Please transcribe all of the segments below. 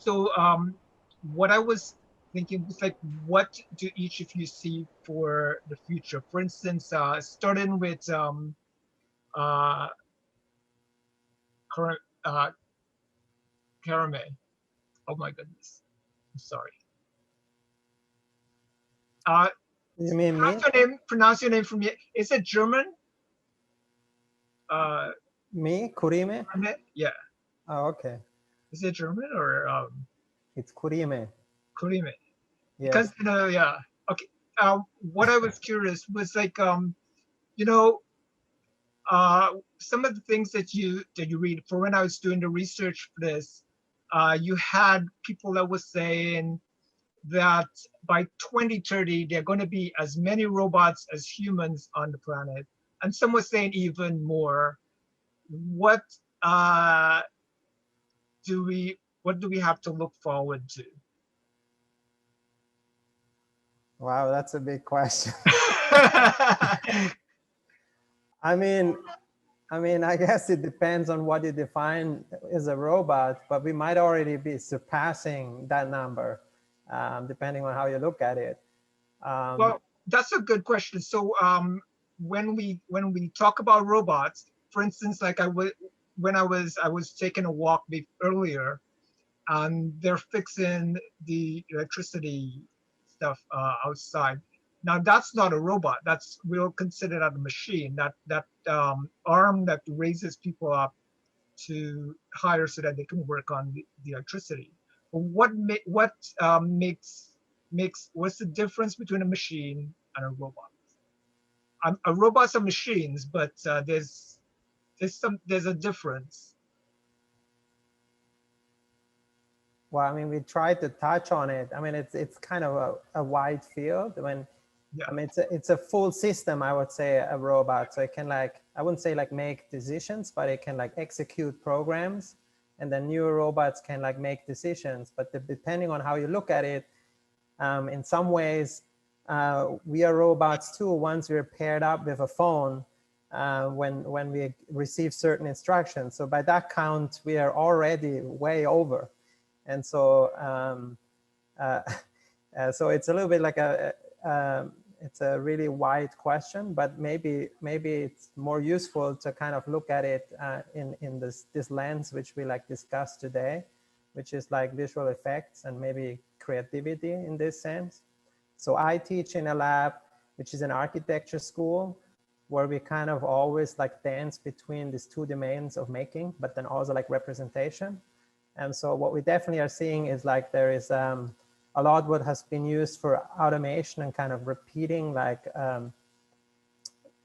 So what I was thinking was like, what do each of you see for the future? For instance, starting with uh, current Karame. Oh my goodness, I'm sorry. Uh, You mean me? Pronounce your name for me. Is it German? Uh, Me? Kurime? yeah. Oh, okay. Is it German or It's Kurime. Kurime? Because Yes. yeah. Okay. What I was curious was like you know uh, some of the things that you read. For when I was doing the research for this, you had people that was saying that by 2030 there are going to be as many robots as humans on the planet, and some were saying even more. What uh, what do we have to look forward to? Wow, that's a big question. I mean, I guess it depends on what you define as a robot, but we might already be surpassing that number, depending on how you look at it. Um, Well, that's a good question. So, when we talk about robots, for instance, like when I was taking a walk earlier, and they're fixing the electricity stuff outside. Now that's not a robot. We'll consider that a machine. That arm that raises people up to higher so that they can work on the electricity. What what's the difference between a machine and a robot? A robots are machines, but there's a difference. well, I mean, we tried to touch on it. I mean, it's kind of a wide field. Yeah. I mean, it's a full system, I would say, a robot. So it can like, I wouldn't say like make decisions, but it can like execute programs. And then newer robots can like make decisions. But depending on how you look at it, in some ways, we are robots too once we're paired up with a phone when we receive certain instructions. So by that count, we are already way over. And so uh, so it's a little bit like it's a really wide question, but maybe it's more useful to kind of look at it in this lens which we like discussed today, which is like visual effects and maybe creativity in this sense. So I teach in a lab which is an architecture school, where we kind of always like dance between these two domains of making, but then also like representation. And so what we definitely are seeing is like there is a lot what has been used for automation and kind of repeating like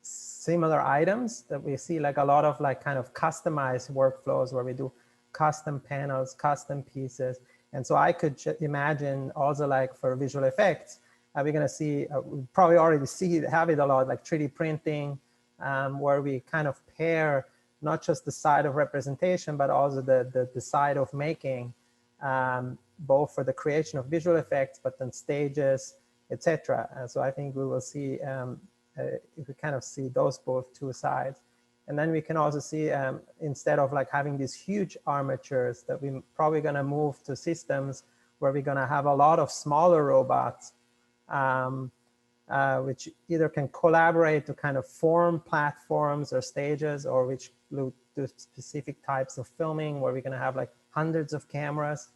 similar items, that we see like a lot of like kind of customized workflows where we do custom panels, custom pieces. And so I could imagine also like for visual effects, we're going to see, we probably already have it a lot, like 3D printing, where we kind of pair not just the side of representation, but also the side of making, both for the creation of visual effects, but then stages, etc. So I think we will see, if we kind of see those both two sides. And then we can also see, instead of like having these huge armatures, that we're probably going to move to systems where we're going to have a lot of smaller robots, which either can collaborate to kind of form platforms or stages, or which do specific types of filming, where we're going to have like hundreds of cameras.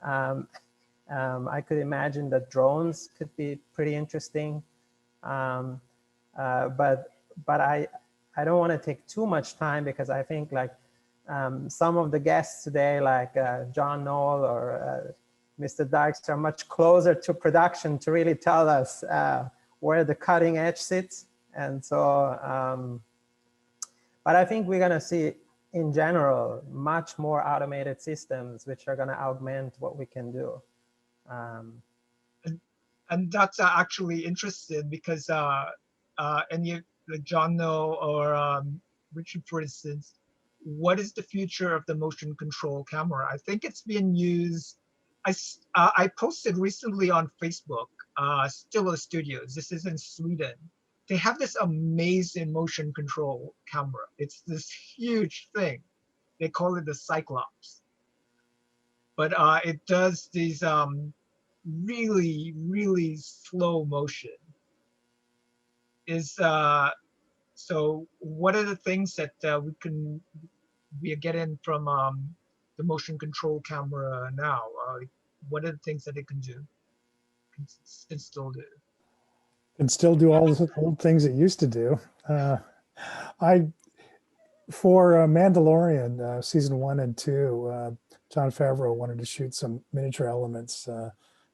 I could imagine that drones could be pretty interesting. Um, but I don't want to take too much time, because I think like some of the guests today, like John Knoll or Mr. Dykes, are much closer to production to really tell us where the cutting edge sits. And so, but I think we're going to see in general much more automated systems which are going to augment what we can do. and, and that's actually interesting because and you like John No or Richard, for instance, what is the future of the motion control camera? I think it's being used. I posted recently on Facebook, Stilla Studios. This is in Sweden. They have this amazing motion control camera. It's this huge thing. They call it the Cyclops. but it does these really, really slow motion. Is So what are the things that we are getting from the motion control camera now? What are the things that it can do? Can still do. And still do all the old things it used to do. I for Mandalorian season 1 and 2, Jon Favreau wanted to shoot some miniature elements,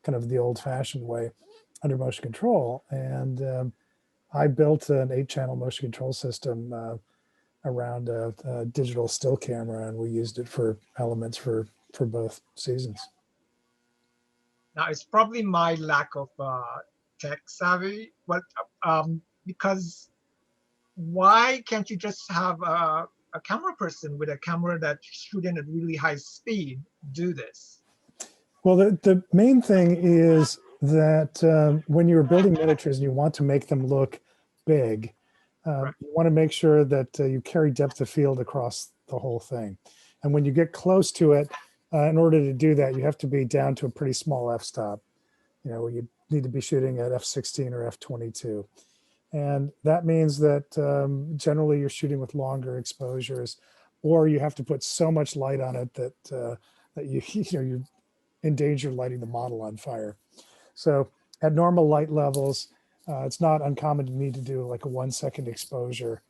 kind of the old-fashioned way, under motion control, and I built an 8-channel motion control system around a digital still camera, and we used it for elements for both seasons. Now it's probably my lack of tech savvy, but because why can't you just have a camera person with a camera that's shooting at really high speed do this? Well, the main thing is that when you're building miniatures and you want to make them look big, Right. you want to make sure that you carry depth of field across the whole thing. And when you get close to it, in order to do that, you have to be down to a pretty small f-stop. You know, you need to be shooting at f16 or f22. And that means that generally you're shooting with longer exposures, or you have to put so much light on it that that you endanger lighting the model on fire. So at normal light levels, it's not uncommon to need to do like a 1-second exposure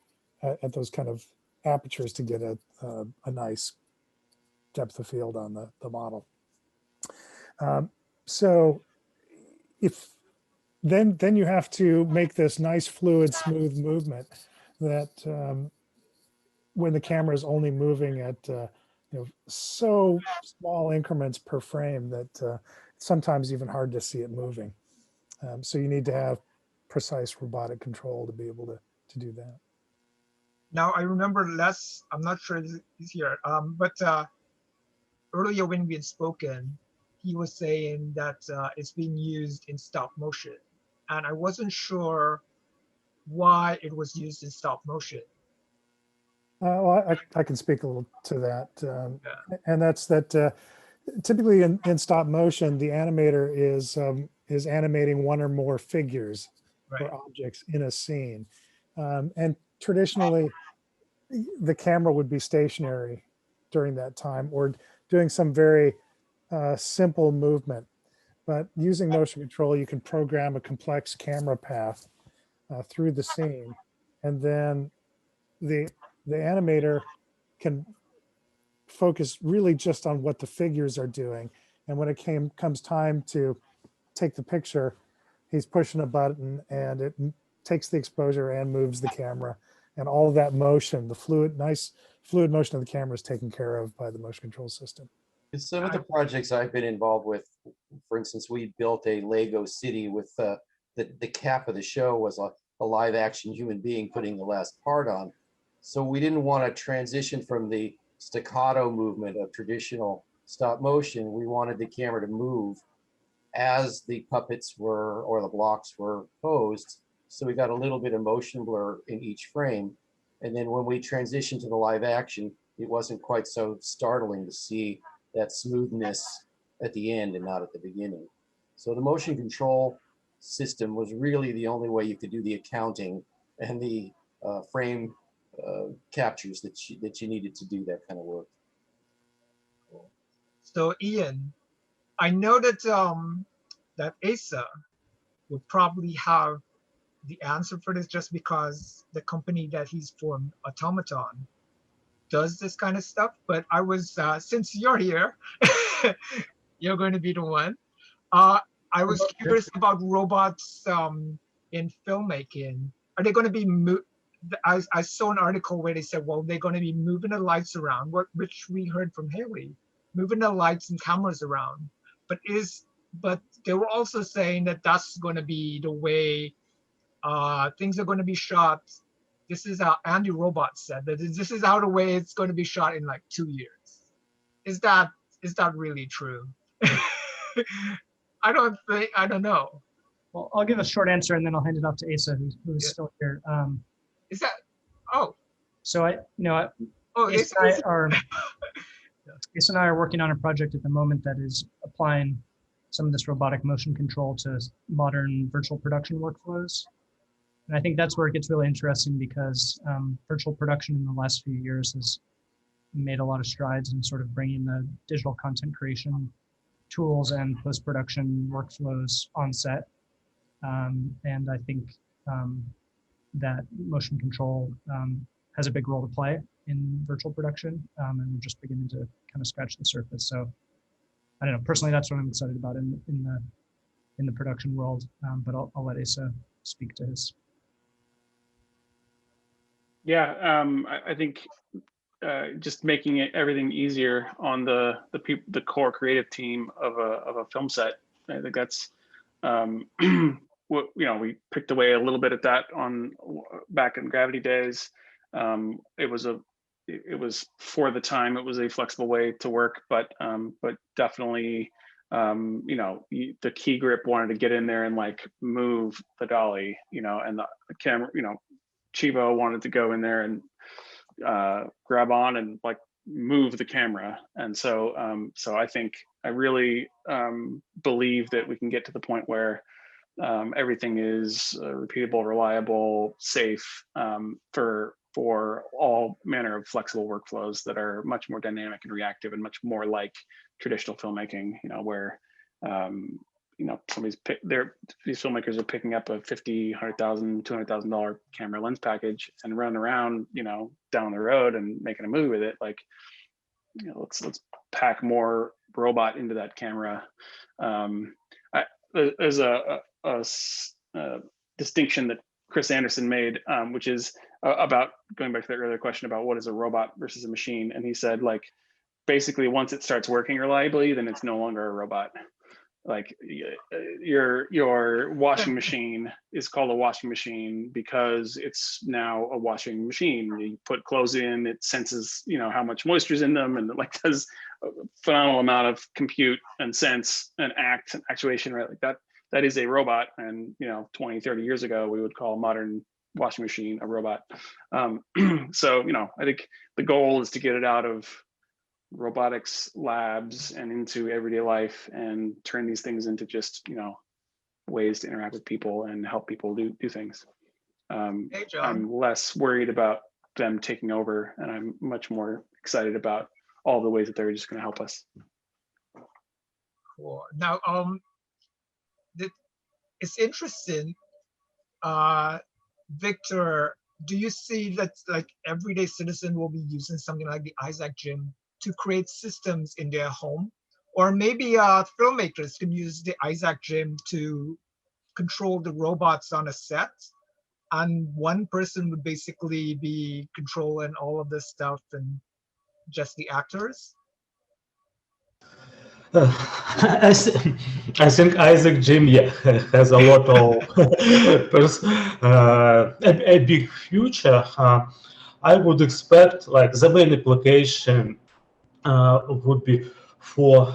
at those kind of apertures to get a nice depth of field on the model. So if then you have to make this nice fluid, smooth movement that when the camera is only moving at so small increments per frame that it's sometimes even hard to see it moving. So you need to have precise robotic control to be able to do that. Now I remember Les, I'm not sure he's here, but earlier when we had spoken, he was saying that it's being used in stop motion, and I wasn't sure why it was used in stop motion. Well, I can speak a little to that, Yeah. and that's that. Typically in stop motion, the animator is animating one or more figures Right. or objects in a scene, and traditionally, the camera would be stationary during that time or doing some very simple movement. But using motion control, you can program a complex camera path through the scene, and then the animator can focus really just on what the figures are doing. And when it comes time to take the picture, he's pushing a button and it takes the exposure and moves the camera. And all of that motion, the nice fluid motion of the camera is taken care of by the motion control system. In some of the projects I've been involved with, for instance, we built a Lego city with the cap of the show was a live action human being putting the last part on. So we didn't want to transition from the staccato movement of traditional stop motion. We wanted the camera to move as the puppets were, or the blocks were posed. So we got a little bit of motion blur in each frame. And then when we transitioned to the live action, it wasn't quite so startling to see that smoothness at the end and not at the beginning. So the motion control system was really the only way you could do the accounting and the frame captures that you needed to do that kind of work. So Ian, I know that that Asa would probably have the answer for this just because the company that he's formed, Automaton, does this kind of stuff. But I was, since you're here, you're going to be the one. I was curious about robots in filmmaking. Are they going to be I saw an article where they said, well, they're going to be moving the lights around, which we heard from Haley, moving the lights and cameras around. But they were also saying that that's going to be the way things are going to be shot. This is how Andy Robot said that this is how the way it's going to be shot in like 2 years. Is that really true? I don't know. Well, I'll give a short answer and then I'll hand it off to Asa, who's Yeah. still here. Is that? Oh. So Oh, Asa and I are Asa and I are working on a project at the moment that is applying some of this robotic motion control to modern virtual production workflows. And I think that's where it gets really interesting because virtual production in the last few years has made a lot of strides in sort of bringing the digital content creation tools and post-production workflows on set. And I think that motion control has a big role to play in virtual production, and we're just beginning to kind of scratch the surface. So I don't know, personally, that's what I'm excited about in the production world, but I'll let Asa speak to his. Yeah, I think just making everything easier on the core creative team of a film set. I think that's what, you know, we picked away a little bit at that back in Gravity days. It was for the time, it was a flexible way to work, but definitely, you know, the key grip wanted to get in there and like move the dolly, you know, and the camera, you know, Chivo wanted to go in there and grab on and like move the camera. And so I think I really believe that we can get to the point where everything is repeatable, reliable, safe for all manner of flexible workflows that are much more dynamic and reactive and much more like traditional filmmaking, you know, where you know, these filmmakers are picking up a $50,000, $100,000, $200,000 camera lens package and running around, you know, down the road and making a movie with it. Like, you know, let's pack more robot into that camera. There's a distinction that Chris Anderson made, which is about going back to the earlier question about what is a robot versus a machine. And he said, like, basically once it starts working reliably, then it's no longer a robot. Like your washing machine is called a washing machine because it's now a washing machine. You put clothes in, it senses, you know, how much moisture is in them, and it like does a phenomenal amount of compute and sense and act and actuation, right? Like that is a robot. And, you know, 20, 30 years ago, we would call a modern washing machine a robot. So, you know, I think the goal is to get it out of robotics labs and into everyday life and turn these things into just, you know, ways to interact with people and help people do things. Hey, John. I'm less worried about them taking over, and I'm much more excited about all the ways that they're just going to help us. Cool. Now, it's interesting, Victor. Do you see that like everyday citizen will be using something like the Isaac Gym to create systems in their home, or maybe filmmakers can use the Isaac Gym to control the robots on a set, and one person would basically be controlling all of this stuff and just the actors? I think Isaac Jim, yeah, has a lot of a big future. I would expect like the main application would be for,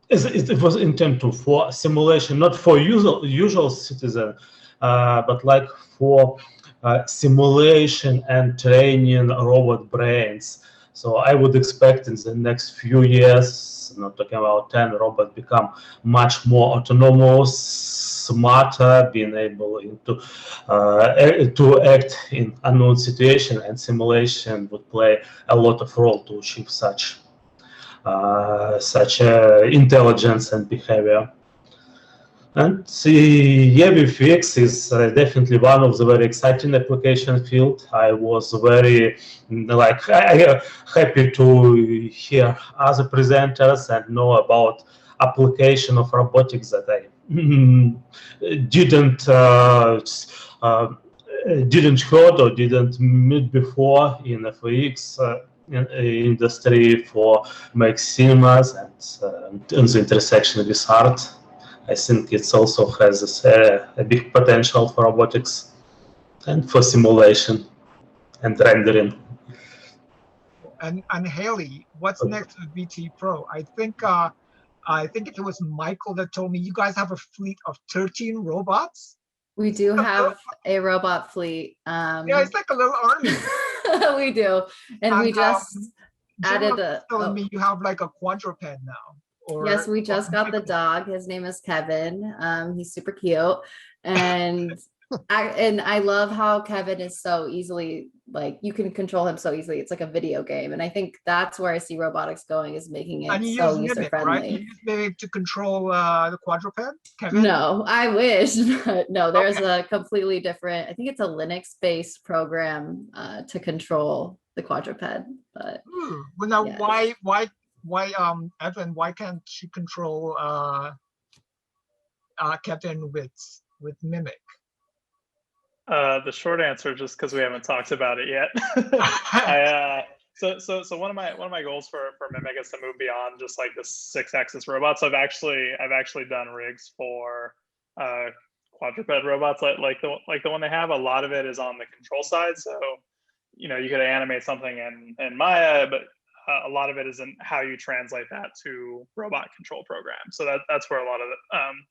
it was intended for simulation, not for usual citizen, but like for simulation and training robot brains. So I would expect in the next few years, not talking about 10, robots become much more autonomous, smarter, being able to act in unknown situation, and simulation would play a lot of role to achieve such intelligence and behavior. And the VFX is definitely one of the very exciting application field. I was very happy to hear other presenters and know about application of robotics that I didn't heard or didn't meet before in FX industry for make cinemas and the intersection with art. I think it also has a big potential for robotics and for simulation and rendering. And Haley, what's next with VT Pro? I think it was Michael that told me you guys have a fleet of 13 robots. We do have a robot fleet. Yeah, it's like a little army. We do, and we just added was a, telling oh, me you have like a quadruped now. Or yes, we just got the dog. His name is Kevin. He's super cute. And I love how Kevin is so easily, like, you can control him so easily. It's like a video game. And I think that's where I see robotics going, is making And it you so use user Mimic, right? You friendly. use Mimic to control the quadruped, Kevin? No, I wish, but no, there's a completely different, I think it's a Linux-based program to control the quadruped. But Well, now yes. Evan, why can't you control Kevin with Mimic? The short answer, just because we haven't talked about it yet. So one of my goals for Mimic is to move beyond just like the 6-axis robots. I've actually done rigs for quadruped robots like the one they have. A lot of it is on the control side. So you could animate something in Maya, but a lot of it is in how you translate that to robot control programs. So that's where a lot of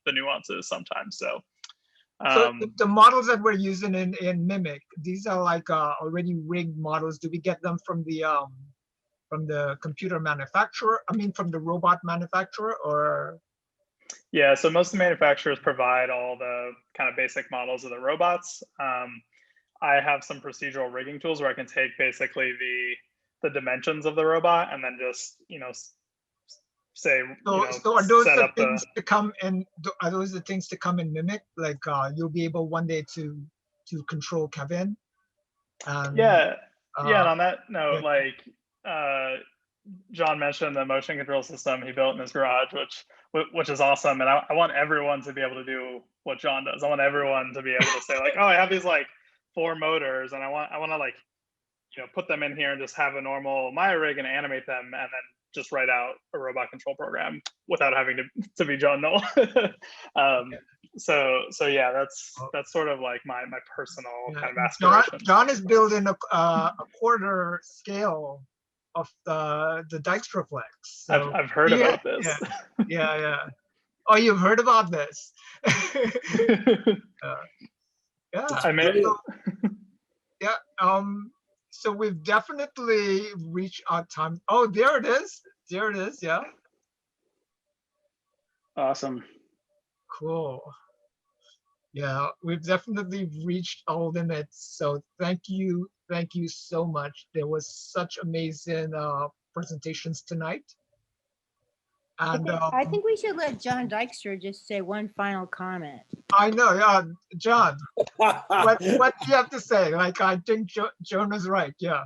the nuance is sometimes. So the models that we're using in Mimic, these are like already rigged models. Do we get them from the computer manufacturer? I mean, from the robot manufacturer, or? Yeah, so most of the manufacturers provide all the kind of basic models of the robots. I have some procedural rigging tools where I can take basically the dimensions of the robot and then just say so are those set the up things to come in? Are those the things to come in Mimic? Like you'll be able one day to control Kevin. Yeah, and on that note, yeah. like John mentioned the motion control system he built in his garage, which is awesome, and I want everyone to be able to do what John does. I want everyone to be able to say like, oh, I have these like 4 motors, and I want to like put them in here and just have a normal Maya rig and animate them, and then just write out a robot control program without having to be John Knoll. So yeah, that's sort of like my personal kind of aspiration. John is building a quarter scale of the Dijkstraflex. So I've heard about this. Yeah. Oh, you've heard about this? Yeah. I mean, yeah. So we've definitely reached our time. Oh, there it is. There it is. Yeah. Awesome. Cool. Yeah, we've definitely reached our limits. So thank you so much. There was such amazing presentations tonight. And I think we should let John Dykstra just say one final comment. I know, John, what do you have to say? Like, I think Joan is right. Yeah.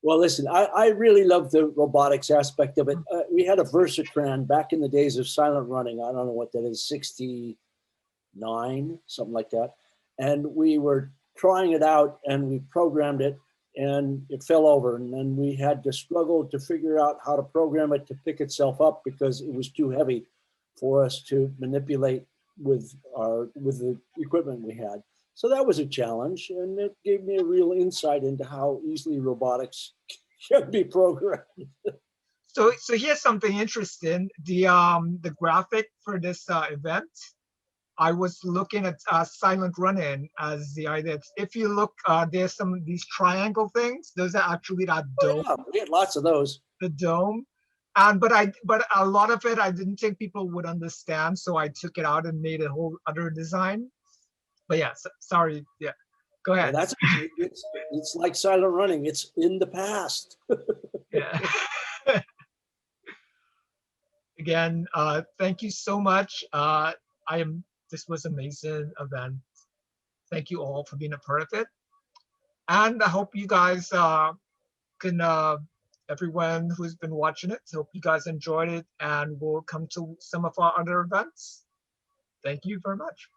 Well, listen, I really love the robotics aspect of it. We had a Versatran back in the days of silent running. I don't know what that is, 69, something like that. And we were trying it out and we programmed it and it fell over. And then we had to struggle to figure out how to program it to pick itself up because it was too heavy for us to manipulate with the equipment we had. So that was a challenge, and it gave me a real insight into how easily robotics can be programmed. So here's something interesting. The graphic for this event, I was looking at silent run-in as the idea. If you look, there's some of these triangle things. Those are actually that dome. Yeah, we had lots of those. The dome. But a lot of it I didn't think people would understand, so I took it out and made a whole other design. But yeah, sorry. Yeah, go ahead. Well, it's like silent running. It's in the past. Yeah. Again, thank you so much. This was an amazing event. Thank you all for being a part of it. And I hope you guys can, everyone who's been watching it, hope you guys enjoyed it and will come to some of our other events. Thank you very much.